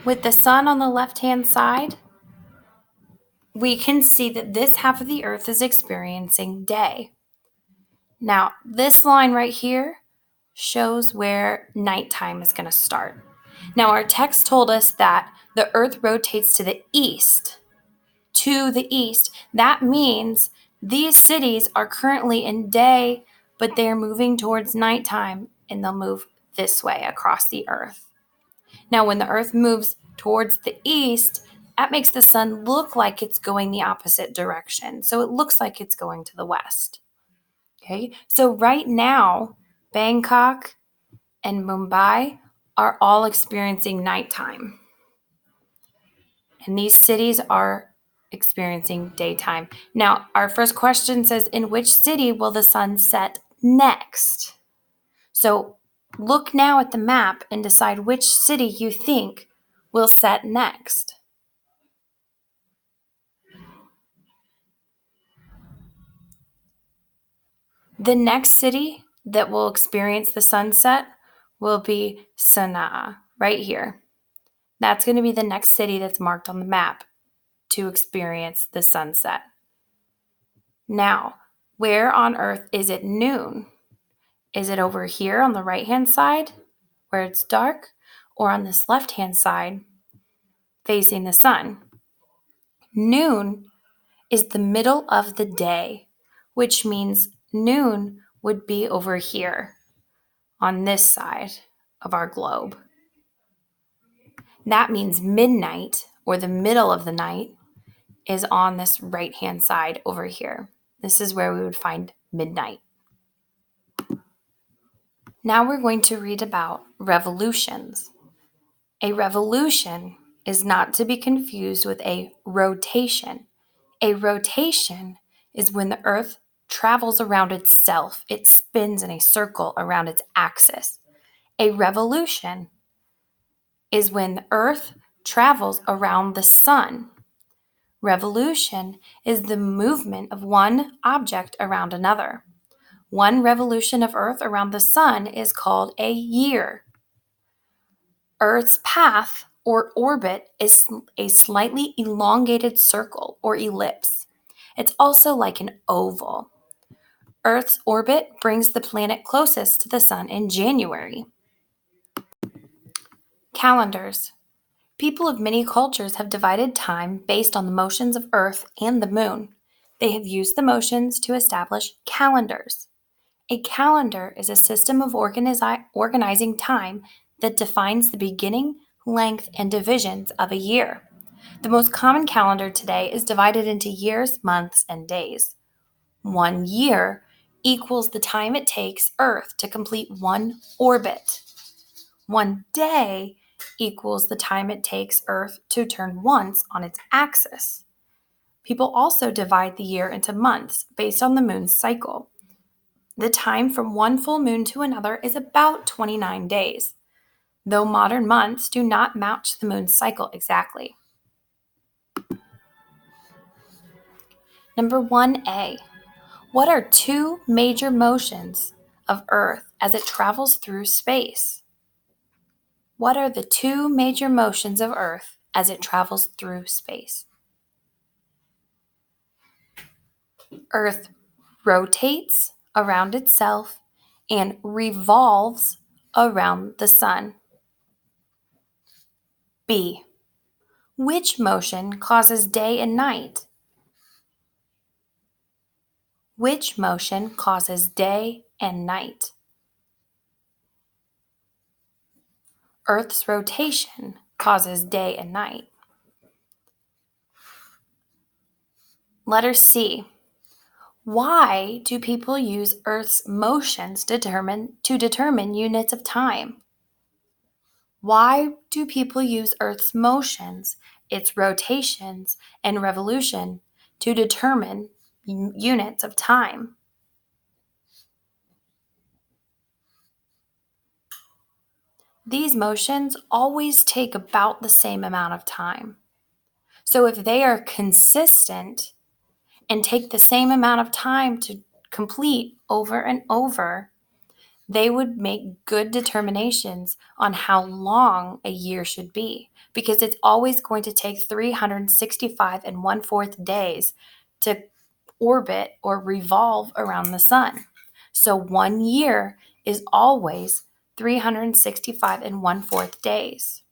With the sun on the left-hand side, we can see that this half of the earth is experiencing day. Now, this line right here shows where nighttime is going to start. Now, our text told us that the earth rotates to the east. That means these cities are currently in day, but they're moving towards nighttime, and they'll move this way across the earth. Now, when the earth moves towards the east, that makes the sun look like it's going the opposite direction. So it looks like it's going to the west. Okay, so right now, Bangkok and Mumbai are all experiencing nighttime. And these cities are experiencing daytime. Now, our first question says, in which city will the sun set next? So look now at the map and decide which city you think will set next. The next city that will experience the sunset will be Sana'a, right here. That's going to be the next city that's marked on the map to experience the sunset. Now, where on earth is it noon? Is it over here on the right-hand side where it's dark, or on this left-hand side facing the sun? Noon is the middle of the day, which means noon would be over here on this side of our globe. That means midnight, or the middle of the night, is on this right-hand side over here. This is where we would find midnight. Now we're going to read about revolutions. A revolution is not to be confused with a rotation. A rotation is when the earth travels around itself. It spins in a circle around its axis. A revolution is when the earth travels around the sun. Revolution is the movement of one object around another. One revolution of Earth around the sun is called a year. Earth's path or orbit is a slightly elongated circle or ellipse. It's also like an oval. Earth's orbit brings the planet closest to the sun in January. Calendars. People of many cultures have divided time based on the motions of Earth and the moon. They have used the motions to establish calendars. A calendar is a system of organizing time that defines the beginning, length, and divisions of a year. The most common calendar today is divided into years, months, and days. 1 year equals the time it takes Earth to complete one orbit. 1 day equals the time it takes Earth to turn once on its axis. People also divide the year into months based on the moon's cycle. The time from one full moon to another is about 29 days, though modern months do not match the moon's cycle exactly. Number 1A. What are two major motions of Earth as it travels through space? What are the two major motions of Earth as it travels through space? Earth rotates around itself and revolves around the sun. B. Which motion causes day and night? Which motion causes day and night? Earth's rotation causes day and night. Letter C. Why do people use Earth's motions to determine units of time? Why do people use Earth's motions, its rotations, and revolution to determine units of time? These motions always take about the same amount of time. So if they are consistent and take the same amount of time to complete over and over, they would make good determinations on how long a year should be, because it's always going to take 365 and 1/4 days to orbit or revolve around the sun. So 1 year is always 365 and 1/4 days.